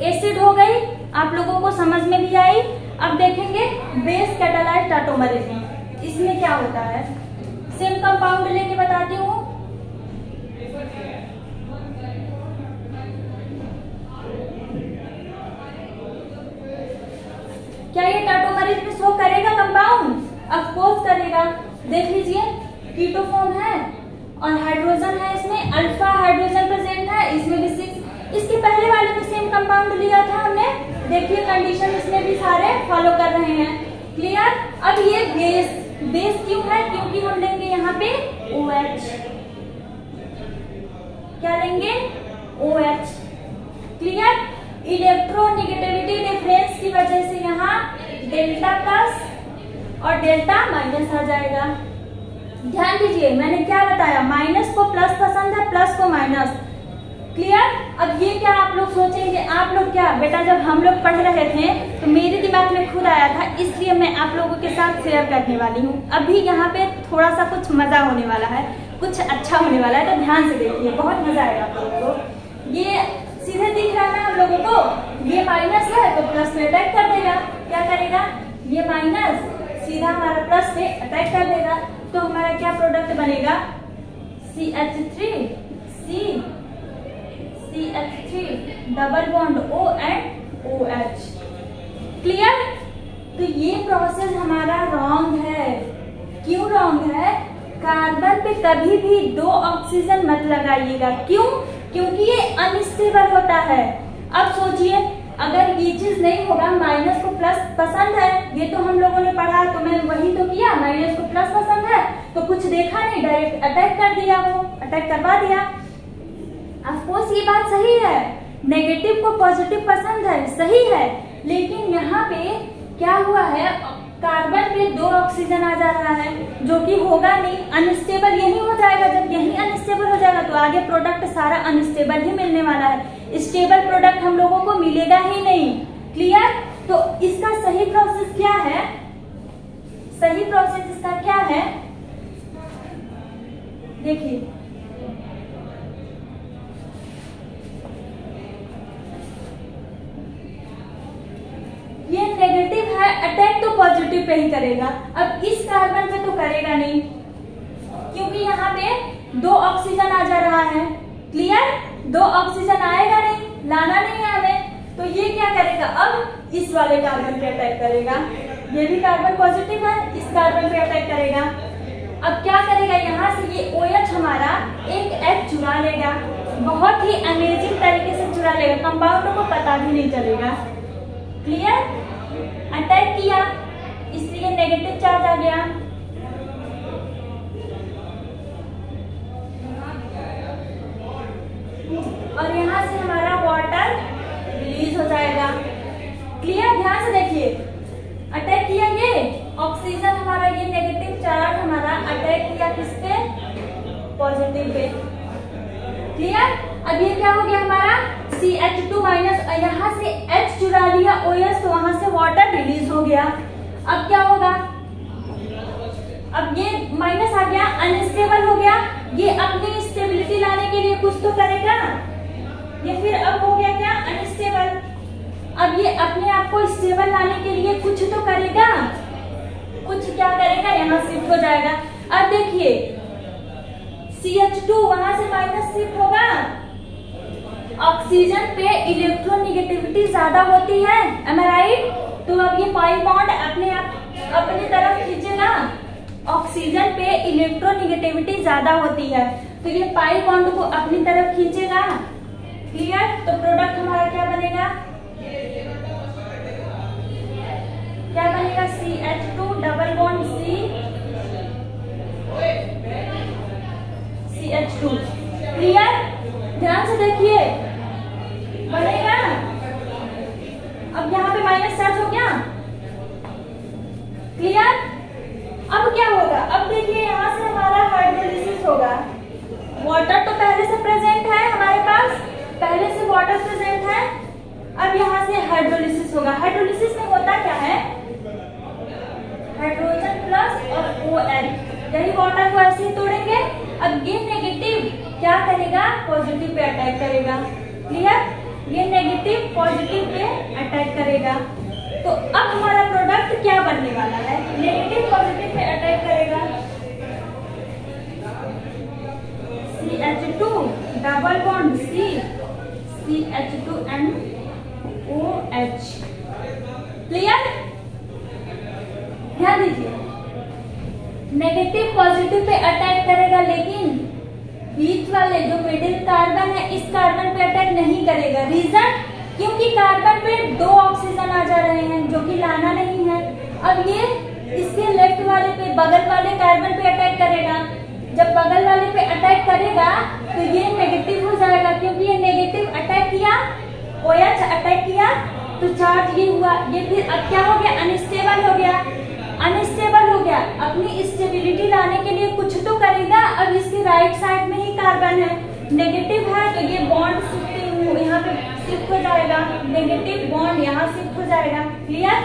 एसिड हो गई, आप लोगों को समझ में भी आई। अब देखेंगे बेस कैटालाइज्ड टॉटोमरिज्म, इसमें क्या होता है। सेम कंपाउंड लेके बताती हूँ। क्या ये टॉटोमरिज्म शो करेगा कंपाउंड? ऑफ कोर्स करेगा। देख लीजिए, कीटो फॉर्म है और हाइड्रोजन है, इसमें अल्फा हाइड्रोजन प्रेजेंट है, इसमें भी 6। इसके पहले वाले में सेम कंपाउंड लिया था हमने, देखिए कंडीशन इसमें भी सारे फॉलो कर रहे हैं। क्लियर? अब ये बेस क्यों है? क्योंकि हम लेंगे यहाँ पे OH। क्या लेंगे? OH। क्लियर? इलेक्ट्रोनेगेटिविटी डिफरेंस की वजह से यहाँ डेल्टा प्लस और डेल्टा माइनस आ जाएगा। ध्यान दीजिए मैंने क्या बताया, माइनस को प्लस पसंद है, प्लस को माइनस। क्लियर? अब ये क्या आप लोग सोचेंगे, आप लोग क्या बेटा, जब हम लोग पढ़ रहे थे तो मेरे दिमाग में खुद आया था, इसलिए मैं आप लोगों के साथ शेयर करने वाली हूँ। अभी यहाँ पे थोड़ा सा कुछ मजा होने वाला है, कुछ अच्छा होने वाला है, तो ध्यान से देखिए, बहुत मजा आएगा आप लोगों को। ये सीधे दिख रहा है हम लोगों को, ये माइनस है तो प्लस में अटैक कर देगा। क्या करेगा? ये माइनस सीधा हमारा प्लस पे अटैक कर देगा, तो हमारा क्या प्रोडक्ट बनेगा? CH3 double bond O and OH। Clear? तो ये प्रोसेस हमारा रॉन्ग है। क्यों रॉन्ग है? कार्बन पे कभी भी 2 ऑक्सीजन मत लगाइएगा। क्यों? क्योंकि ये अनस्टेबल होता है। अब सोचिए, अगर ये चीज नहीं होगा, माइनस को प्लस पसंद है, ये तो हम लोगों ने पढ़ा, तो मैं वही तो किया, माइनस को प्लस पसंद है तो कुछ देखा नहीं, डायरेक्ट अटैक कर दिया, वो अटैक करवा दिया। ऑफकोर्स ये बात सही है, नेगेटिव को पॉजिटिव पसंद है, सही है, लेकिन यहाँ पे क्या हुआ है, कार्बन पे 2 ऑक्सीजन आ जा रहा है, जो कि होगा नहीं, अनस्टेबल यही हो जाएगा। जब यही अनस्टेबल हो जाएगा तो आगे प्रोडक्ट सारा अनस्टेबल ही मिलने वाला है, स्टेबल प्रोडक्ट हम लोगों को मिलेगा ही नहीं। क्लियर? तो इसका सही प्रोसेस क्या है, सही प्रोसेस इसका क्या है, देखिए ये नेगेटिव है, अटैक तो पॉजिटिव पे ही करेगा। अब इस कार्बन पे तो करेगा नहीं, क्योंकि यहाँ पे 2 ऑक्सीजन आ जा रहा है। क्लियर? 2 ऑक्सीजन आएगा नहीं, लाना नहीं है हमें, तो ये क्या करेगा, अब इस वाले कार्बन पे अटैक करेगा। ये भी कार्बन पॉजिटिव है, इस कार्बन पे अटैक करेगा। अब क्या करेगा, यहाँ से ये OH हमारा एक H चुरा लेगा, बहुत ही अमेजिंग तरीके से चुरा लेगा, कंपाउंड को पता भी नहीं चलेगा। क्लियर? अटैक किया, इसलिए नेगेटिव चार्ज आ गया। और यहाँ से हमारा वाटर रिलीज हो जाएगा। क्लियर? ध्यान से देखिए, अटैक किया ये ऑक्सीजन हमारा, ये नेगेटिव चार्ज हमारा अटैक किया किस पे, पॉजिटिव पे। क्लियर? अब ये क्या हो गया हमारा CH2 माइनस, यहाँ से H चुरा लिया OH, तो वहां से वाटर रिलीज हो गया। अब क्या होगा, अब ये माइनस आ गया, अनस्टेबल हो गया, ये अपनी स्टेबिलिटी लाने के लिए कुछ तो करेगा, ये फिर अब हो गया क्या, अनस्टेबल। अब ये अपने आप को स्टेबल लाने के लिए कुछ तो करेगा, कुछ क्या करेगा, यहाँ शिफ्ट हो जाएगा। अब देखिए CH2 वहां से माइनस शिफ्ट होगा, ऑक्सीजन पे इलेक्ट्रोनेगेटिविटी ज्यादा होती है, am I right? तो अब ये पाई बॉन्ड अपनी तरफ खींचेगा, ऑक्सीजन पे इलेक्ट्रोनेगेटिविटी ज्यादा होती है, तो ये पाई बॉन्ड को अपनी तरफ खींचेगा। क्लियर? तो प्रोडक्ट हमारा क्या बनेगा, क्या बनेगा, CH2 double bond CH2। Clear? ध्यान से देखिए, बनेगा। अब यहाँ पे माइनस चार्ज हो गया। क्लियर? अब क्या होगा, अब देखिए यहाँ से हमारा हाइड्रोलिसिस होगा, वाटर तो पहले से प्रेजेंट है हमारे पास, पहले से वाटर प्रेजेंट है, अब यहाँ से हाइड्रोलिसिस होगा। हाइड्रोलिसिस में होता क्या है, हाइड्रोजन प्लस और OH, यही वाटर को ऐसे ही तोड़ेंगे। अब ये नेगेटिव क्या करेगा, पॉजिटिव पे अटैक करेगा। क्लियर? ये नेगेटिव पॉजिटिव पे अटैक करेगा, तो अब हमारा प्रोडक्ट क्या बनने वाला है, नेगेटिव पॉजिटिव पे अटैक करेगा, CH2 double bond CH2 and OH। Clear? ध्यान दीजिए, नेगेटिव पॉजिटिव पे अटैक करेगा, लेकिन बीच वाले जो मिडिल कार्बन है इस कार्बन पे अटैक नहीं करेगा। रीजन, क्योंकि कार्बन पे 2 ऑक्सीजन आ जा रहे हैं, जो कि लाना नहीं है। अब ये इसके लेफ्ट वाले पे, बगल वाले कार्बन पे अटैक करेगा। जब बगल वाले पे अटैक करेगा तो ये नेगेटिव हो जाएगा, क्योंकि ये नेगेटिव अटैक किया, OH अटैक किया, तो चार्ज ये हुआ, ये फिर अब क्या हो गया, अनस्टेबल हो गया। अनस्टेबल हो गया, अपनी स्टेबिलिटी लाने के लिए कुछ तो करेगा। अब इसके राइट साइड में ही कार्बन है, नेगेटिव है, तो ये बॉन्ड यहाँ पे शिफ्ट हो जाएगा, नेगेटिव बॉन्ड यहाँ शिफ्ट हो जाएगा। क्लियर?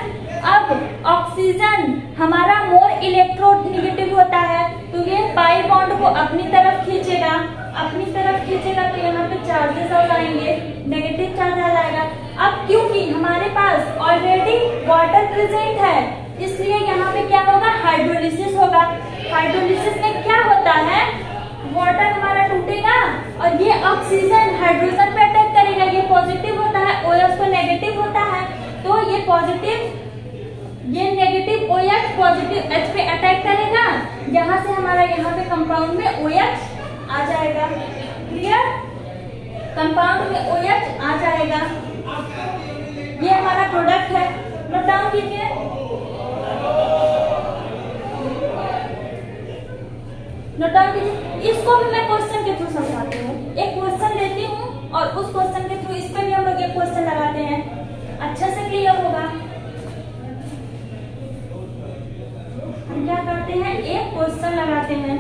अब ऑक्सीजन हमारा मोर इलेक्ट्रोनेगेटिव होता है, तो ये पाई बॉन्ड को अपनी तरफ खींचेगा, अपनी तरफ खींचेगा, तो यहाँ पे चार्जेस आ जाएंगे, नेगेटिव चार्ज आ जाएगा। अब क्योंकि हमारे पास ऑलरेडी वाटर प्रेजेंट है, इसलिए यहाँ पे क्या होगा, हाइड्रोलिसिस होगा। हाइड्रोलिसिस में क्या होता है, वाटर हमारा टूटेगा और ये ऑक्सीजन हाइड्रोजन पे अटैक करेगा, ये पॉजिटिव होता है, OH को नेगेटिव होता है, तो ये पॉजिटिव, ये नेगेटिव OH पॉजिटिव H पे अटैक करेगा, यहाँ से हमारा यहाँ पे कंपाउंड में OH आ जाएगा। क्लियर? कंपाउंड में OH आ जाएगा। ये हमारा प्रोडक्ट है, नोट डाउन कीजिए। नोट डाउन कीजिए। इसको भी मैं क्वेश्चन के थ्रू समझाती हूँ। एक क्वेश्चन लेती हूँ और उस क्वेश्चन के थ्रू इस पे भी हम लोग एक क्वेश्चन लगाते हैं, अच्छे से क्लियर होगा। हम क्या करते हैं, एक क्वेश्चन लगाते हैं।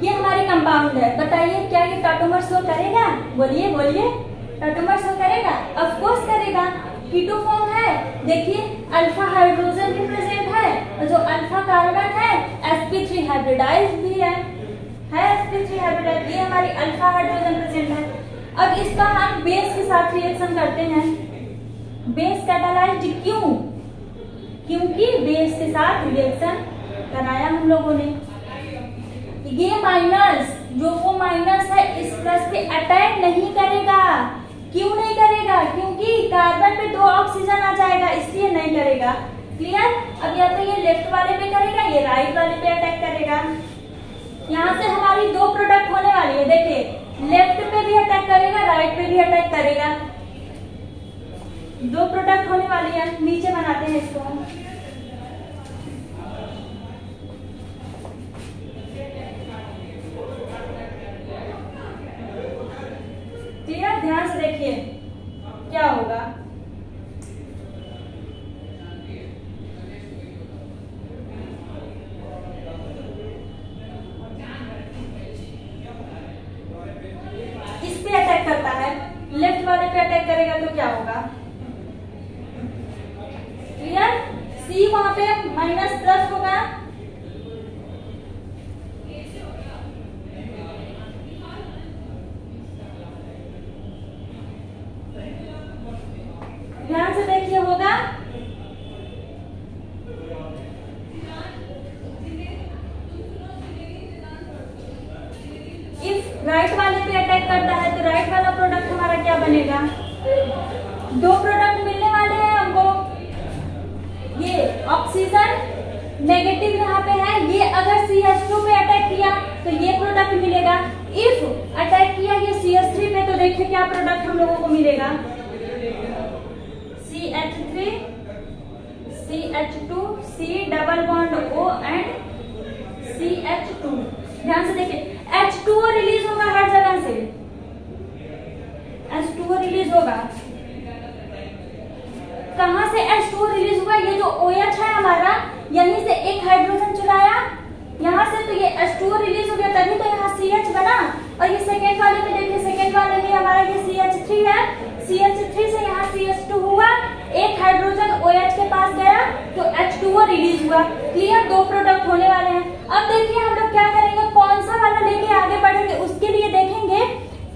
ये हमारी कंपाउंड है, बताइए क्या ये टॉटोमर शो करेगा? बोलिए बोलिए, टॉटोमर शो करेगा? ऑफ कोर्स करेगा। कीटो फॉर्म है, देखिए अल्फा हाइड्रोजन भी प्रेजेंट है और जो अल्फा कार्बन है sp3 हाइब्रिडाइज भी है sp3 हाइब्रिडाइज, ये हमारी अल्फा हाइड्रोजन प्रेजेंट है। अब इसका हम बेस के साथ रिएक्शन करते हैं। बेस कैटालाइज्ड क्यों? क्योंकि बेस के साथ रिएक्शन कराया हम लोगों ने। ये माइनस, जो वो माइनस है इस प्लस पे अटैक नहीं करेगा। क्यों नहीं करेगा? क्योंकि कार्बन पे 2 ऑक्सीजन आ जाएगा, इसलिए नहीं करेगा। क्लियर? अब या तो ये लेफ्ट वाले पे करेगा, ये राइट वाले पे अटैक करेगा। यहाँ से हमारी 2 प्रोडक्ट होने वाली है, देखिए लेफ्ट पे भी अटैक करेगा, राइट पे भी अटैक करेगा। 2 प्रोडक्ट होने वाली है। नीचे बनाते हैं इसको हम। क्लियर? ध्यान से देखिए क्या होगा। इस पे अटैक करता है, लेफ्ट वाले पे अटैक करेगा तो क्या होगा? क्लियर? सी वहां पे माइनस प्लस होगा, ध्यान से देखिए होगा। इफ राइट वाले पे अटैक करता है तो राइट वाला प्रोडक्ट हमारा क्या बनेगा? 2 प्रोडक्ट मिलने वाले हैं हमको। ये ऑक्सीजन नेगेटिव यहाँ पे है, ये अगर CH2 पे अटैक किया तो ये प्रोडक्ट मिलेगा। इफ अटैक किया ये CH3 पे तो देखिए क्या प्रोडक्ट हम लोगों को मिलेगा? CH3 CH2 C double bond O and CH2। ध्यान से देखिए H2O रिलीज होगा हर जगह से, H2O रिलीज होगा। कहां से H2O रिलीज होगा? ये जो OH है हमारा, यहीं से एक हाइड्रोजन चुराया यहाँ से, तो ये H2O रिलीज हो गया, तभी तो यहाँ CH बना। और ये सेकेंड वाले में देखिए, सेकेंड वाले में हमारा ये CH3 है, CH3 से यहाँ CH2 हुआ, एक हाइड्रोजन OH के पास गया तो H2O रिलीज हुआ। क्लियर? 2 प्रोडक्ट होने वाले हैं। अब देखिए हम लोग क्या करेंगे, कौन सा वाला लेके आगे बढ़ेंगे, उसके लिए देखेंगे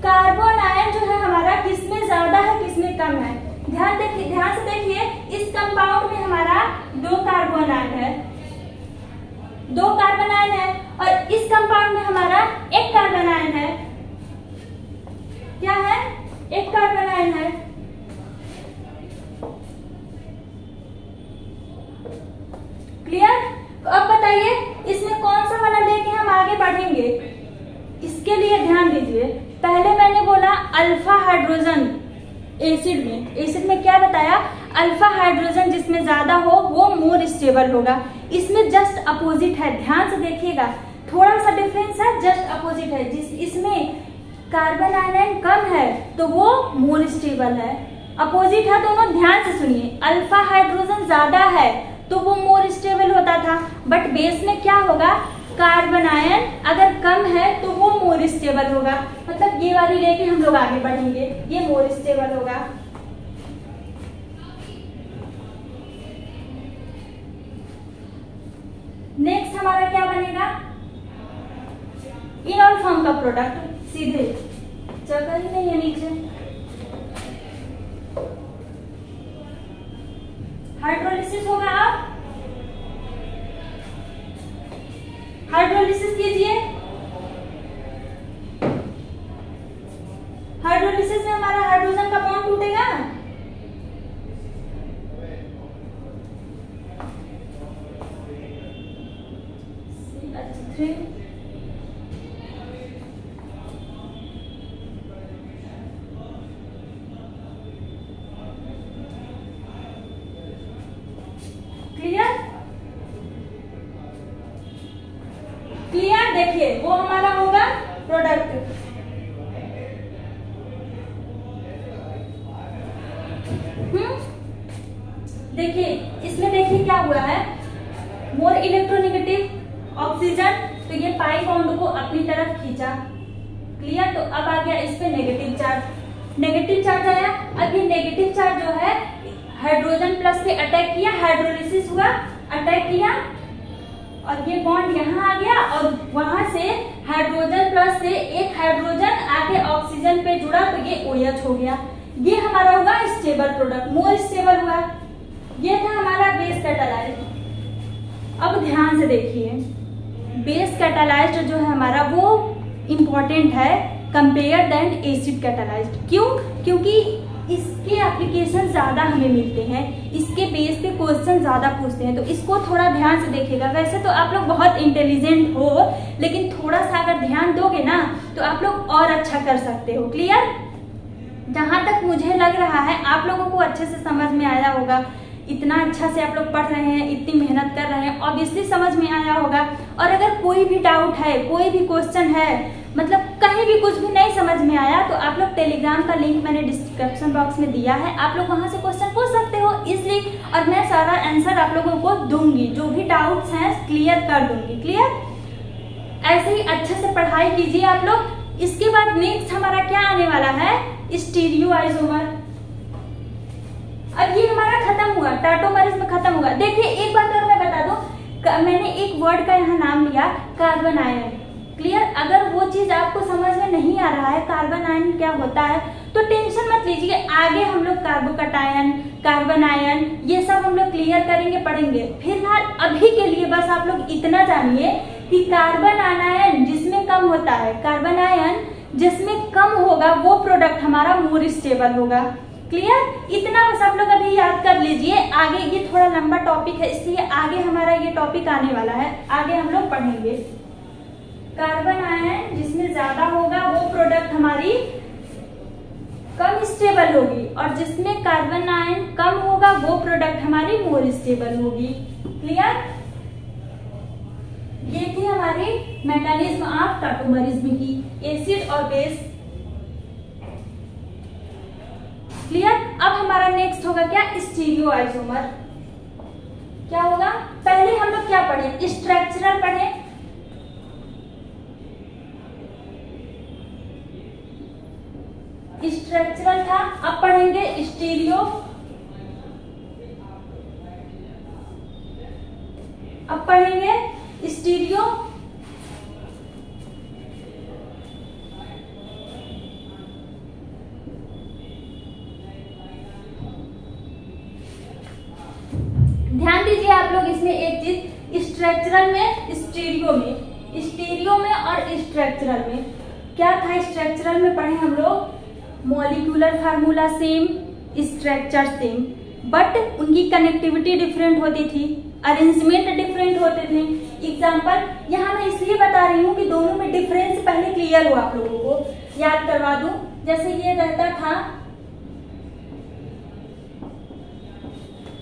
कार्बन आयन जो है हमारा किसमें ज्यादा है किसमें कम है। ध्यान से देखिए, इस कंपाउंड में हमारा 2 कार्बन आयन है, 2 कार्बन आयन है, और इस कंपाउंड में हमारा 1 कार्बन आयन है। क्या है? 1 कार्बन आयन है। क्लियर? तो अब बताइए इसमें कौन सा वाला लेके हम आगे बढ़ेंगे, इसके लिए ध्यान दीजिए। पहले मैंने बोला अल्फा हाइड्रोजन एसिड में क्या बताया? अल्फा हाइड्रोजन जिसमें ज्यादा हो वो मोर स्टेबल होगा। इसमें जस्ट अपोजिट है, ध्यान से देखिएगा, थोड़ा सा डिफरेंस है, जस्ट अपोजिट है। इसमें कार्बन आयन कम है तो वो मोर स्टेबल है, अपोजिट है दोनों। ध्यान से सुनिए, अल्फा हाइड्रोजन ज्यादा है तो वो मोर स्टेबल होता था, बट बेस में क्या होगा? कार्बन आयन अगर कम है तो वो मोर स्टेबल होगा। मतलब ये वाली लेके हम लोग आगे बढ़ेंगे, ये मोर स्टेबल होगा। नेक्स्ट हमारा क्या बनेगा? इनॉल फॉर्म का प्रोडक्ट, सीधे जगह ही नहीं है नीचे। हाइड्रोलिसिस होगा, आप हाइड्रोलिसिस कीजिए। हाइड्रोलिसिस हाइड्रोलिसिस में हमारा हाइड्रोजन का बॉन्ड टूटेगा। CH3 clear. देखिए वो हमारा होगा प्रोडक्ट। देखिए इसमें देखिए क्या हुआ है, मोर इलेक्ट्रोनेगेटिव ऑक्सीजन, तो ये पाई बॉन्ड को अपनी तरफ खींचा। क्लियर। तो अब आ गया इस पे नेगेटिव चार्ज, नेगेटिव चार्ज आया। अब ये नेगेटिव चार्ज जो है हाइड्रोजन प्लस पे अटैक किया, हाइड्रोलिसिस हुआ, अटैक किया और ये बॉन्ड यहाँ आ गया और वहां से हाइड्रोजन प्लस से एक हाइड्रोजन आके ऑक्सीजन पे जुड़ा तो ये OH हो गया। ये हमारा होगा स्टेबल प्रोडक्ट, मोर स्टेबल हुआ। ये था हमारा बेस कैटालाइज्ड। अब ध्यान से देखिए, बेस कैटालाइज्ड जो है हमारा वो इम्पोर्टेंट है कंपेयर देन एसिड कैटालाइज्ड। क्यों? क्योंकि इसके एप्लीकेशन ज्यादा हमें मिलते हैं, इसके बेस पे क्वेश्चन ज्यादा पूछते हैं, तो इसको थोड़ा ध्यान से देखिएगा। वैसे तो आप लोग बहुत इंटेलिजेंट हो, लेकिन थोड़ा सा अगर ध्यान दोगे ना तो आप लोग और अच्छा कर सकते हो। क्लियर। जहां तक मुझे लग रहा है आप लोगों को अच्छे से समझ में आया होगा, इतना अच्छा से आप लोग पढ़ रहे हैं, इतनी मेहनत कर रहे हैं, ऑब्वियसली समझ में आया होगा। और अगर कोई भी डाउट है, कोई भी क्वेश्चन है, मतलब कहीं भी कुछ भी नहीं समझ में आया, तो आप लोग टेलीग्राम का लिंक मैंने डिस्क्रिप्शन बॉक्स में दिया है, आप लोग वहां से क्वेश्चन पूछ सकते हो इजली, और मैं सारा आंसर आप लोगों को दूंगी, जो भी डाउट्स हैं क्लियर कर दूंगी। क्लियर। ऐसे ही अच्छे से पढ़ाई कीजिए आप लोग। इसके बाद नेक्स्ट हमारा क्या आने वाला है, स्टीरियो आइसोमर। अब ये हमारा खत्म हुआ, टाटोमर्स में खत्म हुआ। देखिए एक बात और मैं बता दूं, मैंने एक वर्ड का यहाँ नाम लिया, कार्बन आयन। क्लियर। अगर वो चीज आपको समझ में नहीं आ रहा है कार्बन आयन क्या होता है, तो टेंशन मत लीजिए, आगे हम लोग कार्बोकटायन, कार्बन आयन, ये सब हम लोग क्लियर करेंगे, पढ़ेंगे। फिलहाल अभी के लिए बस आप लोग इतना जानिए कि कार्बन आयन जिसमें कम होता है, कार्बन आयन जिसमें कम होगा वो प्रोडक्ट हमारा मोर स्टेबल होगा। क्लियर। इतना बस आप लोग अभी याद कर लीजिए। आगे ये थोड़ा लंबा टॉपिक है, इसलिए आगे हमारा ये टॉपिक आने वाला है, आगे हम लोग पढ़ेंगे। कार्बन आयन जिसमें ज्यादा होगा वो प्रोडक्ट हमारी कम स्टेबल होगी, और जिसमें कार्बन आयन कम होगा वो प्रोडक्ट हमारी मोर स्टेबल होगी। क्लियर। ये थी हमारी मैकेनिज्म ऑफ टाटोमरिज्म की, एसिड और बेस। क्लियर। अब हमारा नेक्स्ट होगा क्या, स्टीरियो आइसोमर। क्या होगा, पहले हम लोग क्या पढ़े, स्ट्रक्चरल पढ़े। स्ट्रक्चरल था, अब पढ़ेंगे स्टीरियो। अब पढ़ेंगे स्टीरियो। ध्यान दीजिए आप लोग इसमें एक चीज, स्ट्रक्चरल में, स्टीरियो में और स्ट्रक्चरल में क्या था। स्ट्रक्चरल में पढ़े हम लोग molecular formula same, structure same, but उनकी कनेक्टिविटी डिफरेंट होती थी, अरेंजमेंट डिफरेंट होते थे। एग्जाम्पल यहाँ मैं इसलिए बता रही हूँ कि दोनों में डिफरेंस पहले क्लियर हो, आप लोगों को याद करवा दूं। जैसे ये रहता था,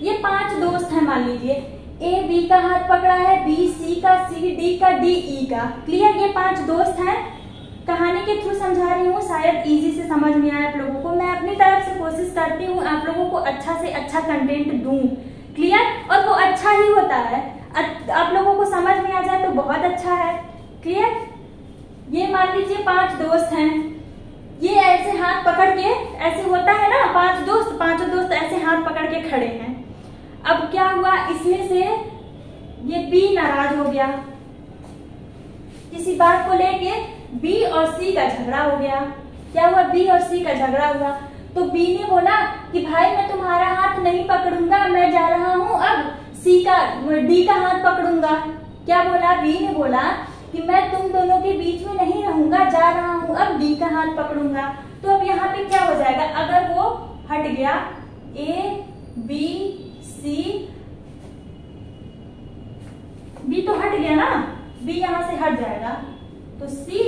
ये 5 दोस्त हैं मान लीजिए, ए बी का हाथ पकड़ा है, बी सी का, सी डी का, डी ई का। क्लियर। ये 5 दोस्त हैं, कहानी के थ्रू समझा रही हूँ, शायद इजी से समझ में आए आप लोगों को। मैं अपनी तरफ से कोशिश करती हूँ आप लोगों को अच्छा से अच्छा कंटेंट दूं। क्लियर। और वो अच्छा ही होता है, आप लोगों को समझ में आ जाए तो बहुत अच्छा है। क्लियर। ये मान लीजिए 5 दोस्त हैं, ये ऐसे हाथ पकड़ के, ऐसे होता है ना 5 दोस्त, 5 दोस्त ऐसे हाथ पकड़ के खड़े हैं। अब क्या हुआ, इसमें से ये बी नाराज हो गया, किसी बात को लेके बी और सी का झगड़ा हो गया। क्या हुआ, बी और सी का झगड़ा हुआ, तो बी ने बोला कि भाई मैं तुम्हारा हाथ नहीं पकड़ूंगा, मैं जा रहा हूं अब डी का हाथ पकड़ूंगा। क्या बोला, बी ने बोला कि मैं तुम दोनों के बीच में नहीं रहूंगा, जा रहा हूं, अब डी का हाथ पकड़ूंगा। तो अब यहाँ पे क्या हो जाएगा, अगर वो हट गया ए बी सी, बी तो हट गया ना, बी यहां से हट जाएगा तो सी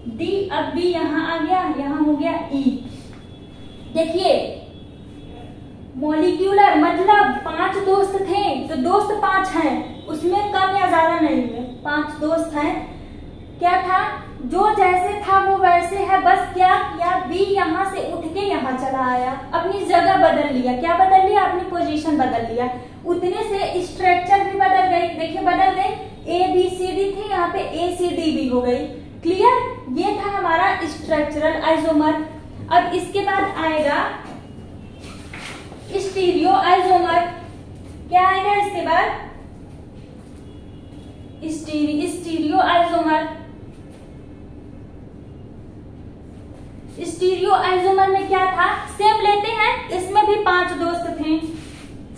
डी, अब बी यहां आ गया, यहां हो गया ई। देखिए मॉलिक्यूलर मतलब 5 दोस्त थे तो दोस्त 5 हैं, उसमें कम या ज्यादा नहीं है, 5 दोस्त हैं। क्या था, जो जैसे था वो वैसे है, बस क्या किया, बी यहाँ से उठ के यहाँ चला आया, अपनी जगह बदल लिया। क्या बदल लिया, अपनी पोजीशन बदल लिया। उतने से स्ट्रक्चर भी बदल गई, देखिए बदल गई, ए बी सी डी थी, यहाँ पे ए सी डी भी हो गई। क्लियर, ये था हमारा स्ट्रक्चरल आइसोमर। अब इसके बाद आएगा स्टीरियो आइसोमर। क्या आएगा इसके बाद, स्टीरियो आइसोमर। स्टीरियो आइसोमर में क्या था, सेम लेते हैं, इसमें भी 5 दोस्त थे,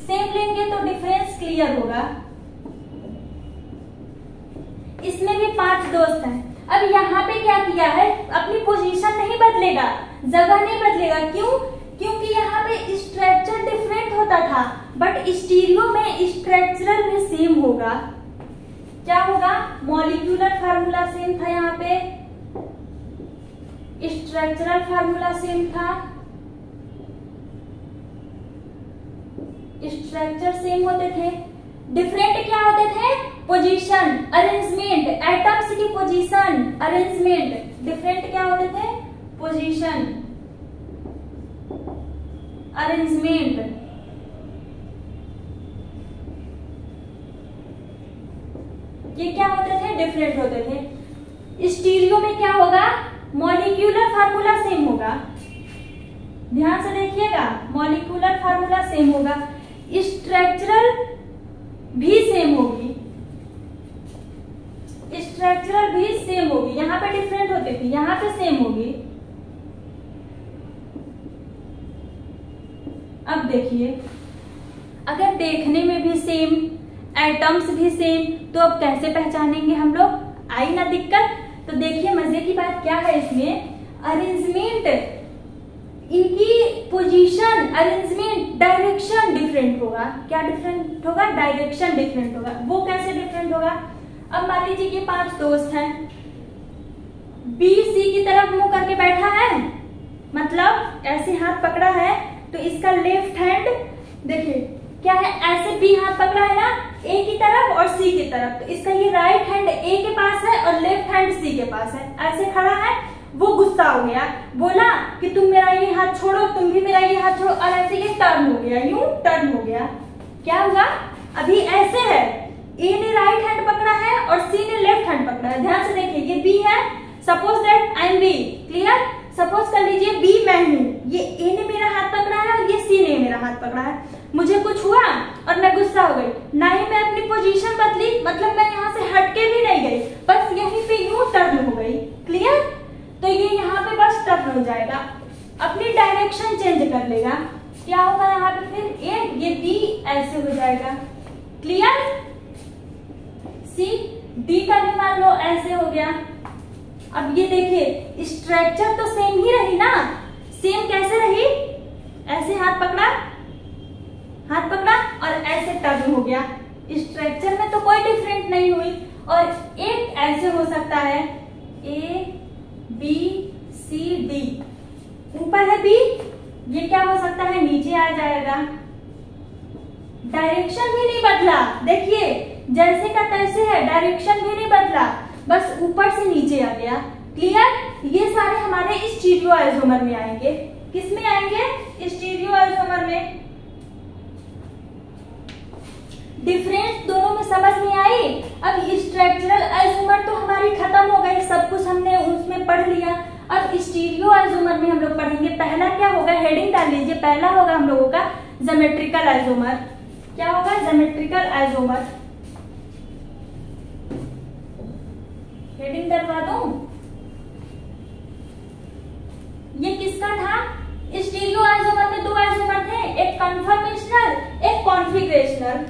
सेम लेंगे तो डिफरेंस क्लियर होगा। इसमें भी 5 दोस्त हैं। अब यहाँ पे क्या किया है, अपनी पोजीशन नहीं बदलेगा, जगह नहीं बदलेगा। क्यों, क्योंकि यहाँ पे स्ट्रक्चर डिफरेंट होता था, बट स्टीरियो में स्ट्रक्चरल में सेम होगा। क्या होगा, मॉलिक्यूलर फार्मूला सेम था, यहाँ पे स्ट्रक्चरल फार्मूला सेम था, स्ट्रक्चर सेम होते थे। डिफरेंट क्या होते थे, पोजीशन, अरेंजमेंट, एटम्स की पोजीशन, अरेंजमेंट। डिफरेंट क्या होते थे, पोजीशन, अरेंजमेंट। ये क्या होते थे, डिफरेंट होते थे। स्टीरियो में क्या होगा, मॉलिक्यूलर फार्मूला सेम होगा, ध्यान से देखिएगा, मॉलिक्यूलर फार्मूला सेम होगा, स्ट्रक्चरल भी सेम होगी, स्ट्रक्चरल भी सेम होगी। यहाँ पे डिफरेंट होती थी, यहाँ पे सेम होगी। अब देखिए, अगर देखने में भी सेम, एटम्स भी सेम, तो अब कैसे पहचानेंगे हम लोग, आई ना दिक्कत। तो देखिए मजे की बात क्या है इसमें, अरेंजमेंट, इनकी पोजीशन, अरेंजमेंट, डायरेक्शन डिफरेंट होगा। क्या डिफरेंट होगा, डायरेक्शन डिफरेंट होगा। वो कैसे डिफरेंट होगा, अब मान लीजिए कि 5 दोस्त हैं, बी सी की तरफ मुंह करके बैठा है, मतलब ऐसे हाथ पकड़ा है, तो इसका लेफ्ट हैंड देखिए क्या है, ऐसे बी हाथ पकड़ा है ना ए की तरफ और सी की तरफ, तो इसका ये राइट हैंड ए के पास है और लेफ्ट हैंड सी के पास है, ऐसे खड़ा है। वो गुस्सा हो गया, बोला कि तुम मेरा ये हाथ छोड़ो, तुम भी मेरा ये हाथ छोड़ो, और ऐसे ये टर्न हो गया, यूं टर्न हो गया। क्या हुआ, अभी ऐसे है, ए ने राइट हैंड पकड़ा है और सी ने लेफ्ट हैंड पकड़ा है। ध्यान से देखिए, ये बी है, suppose that I am B, clear, suppose कर लीजिए बी मैं हूं, ये ए ने मेरा हाथ पकड़ा है और ये सी ने मेरा हाथ पकड़ा है। मुझे कुछ हुआ और मैं गुस्सा हो गई, ना ही मैं अपनी पोजीशन बदली, मतलब मैं यहाँ से हटके भी नहीं गई, बस यहीं पे यूं टर्न हो गई। क्लियर, तो ये यहाँ पे बस टर्न हो जाएगा, अपनी डायरेक्शन चेंज कर लेगा। क्या होगा यहाँ पे फिर, ये बी ऐसे हो जाएगा। क्लियर, सी डी का भी मान लो ऐसे हो गया। अब ये देखिए, स्ट्रक्चर तो सेम ही रही ना, सेम कैसे रही, ऐसे हाथ पकड़ा और ऐसे टर्न हो गया। स्ट्रक्चर में तो कोई डिफरेंट नहीं हुई, और एक ऐसे हो सकता है, ए बी सी डी, ऊपर है बी, ये क्या हो सकता है, नीचे आ जाएगा। डायरेक्शन भी नहीं बदला, देखिए जैसे का तैसे है, डायरेक्शन भी नहीं बदला, बस ऊपर से नीचे आ गया। क्लियर, ये सारे हमारे स्टीरियो आइसोमर में आएंगे। किस में आएंगे, स्टीरियो आइसोमर में। डिफरेंस दोनों में समझ में आई। अब स्ट्रक्चरल आइसोमर तो हमारी खत्म हो गई, सब कुछ हमने उसमें पढ़ लिया। अब स्टीरियो आइसोमर में हम लोग पढ़ेंगे, पहला क्या होगा, हेडिंग डाल लीजिए, पहला होगा हम लोगों का ज्योमेट्रिकल आइसोमर। क्या होगा, ज्योमेट्रिकल आइसोमर, हेडिंग डलवा दूं। ये किसका था, स्टीरियो आइसोमर में 2 आइसोमर थे, एक कन्फॉर्मेशनल, एक कॉन्फिगरेशनल।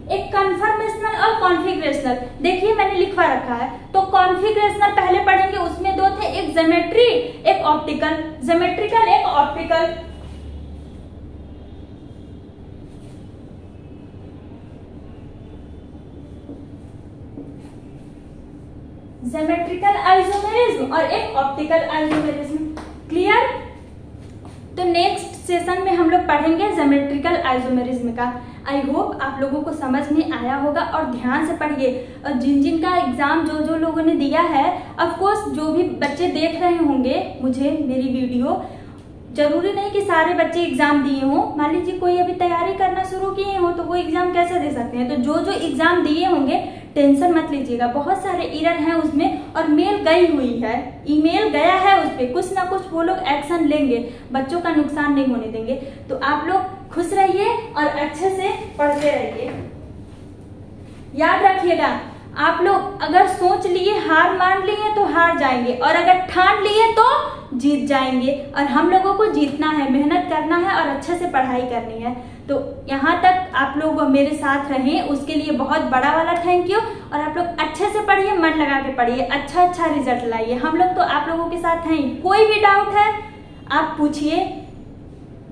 एक कन्फर्मेशनल और कॉन्फिगरेशनल। देखिए मैंने लिखवा रखा है, तो कॉन्फिगरेशनल पहले पढ़ेंगे, उसमें दो थे, एक ज्योमेट्री एक ऑप्टिकल, ज्योमेट्रिकल एक ऑप्टिकल। ज्योमेट्रिकल आइसोमेरिज्म और एक ऑप्टिकल आइसोमेरिज्म। क्लियर? तो नेक्स्ट सेशन में हम लोग पढ़ेंगे ज्योमेट्रिकल आइसोमेरिज्म का। आई होप आप लोगों को समझ में आया होगा और ध्यान से पढ़िए। और जिन जिन का एग्जाम जो जो लोगों ने दिया है, ऑफ कोर्स जो भी बच्चे देख रहे होंगे मुझे मेरी वीडियो, जरूरी नहीं कि सारे बच्चे एग्जाम दिए हों। मान लीजिए कोई अभी तैयारी करना शुरू किए हो तो वो एग्जाम कैसे दे सकते हैं। तो जो जो एग्जाम दिए होंगे टेंशन मत लीजिएगा, बहुत सारे एरर हैं उसमें और मेल गई हुई है, ईमेल गया है उस पर, कुछ ना कुछ वो लोग एक्शन लेंगे, बच्चों का नुकसान नहीं होने देंगे। तो आप लोग खुश रहिए और अच्छे से पढ़ते रहिए। याद रखिएगा, आप लोग अगर सोच लिए, हार मान लिए तो हार जाएंगे, और अगर ठान लिए तो जीत जाएंगे। और हम लोगों को जीतना है, मेहनत करना है और अच्छे से पढ़ाई करनी है। तो यहाँ तक आप लोग मेरे साथ रहें उसके लिए बहुत बड़ा वाला थैंक यू। और आप लोग अच्छे से पढ़िए, मन लगा के पढ़िए, अच्छा रिजल्ट लाइए। हम लोग तो आप लोगों के साथ हैं। कोई भी डाउट है आप पूछिए,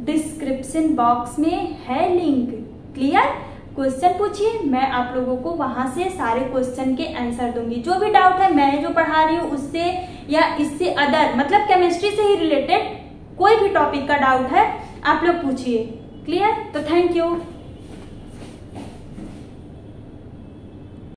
डिस्क्रिप्शन बॉक्स में है लिंक। क्लियर? क्वेश्चन पूछिए, मैं आप लोगों को वहां से सारे क्वेश्चन के आंसर दूंगी। जो भी डाउट है मैं जो पढ़ा रही हूँ उससे या इससे अदर, मतलब केमिस्ट्री से ही रिलेटेड कोई भी टॉपिक का डाउट है आप लोग पूछिए। क्लियर? तो थैंक यू।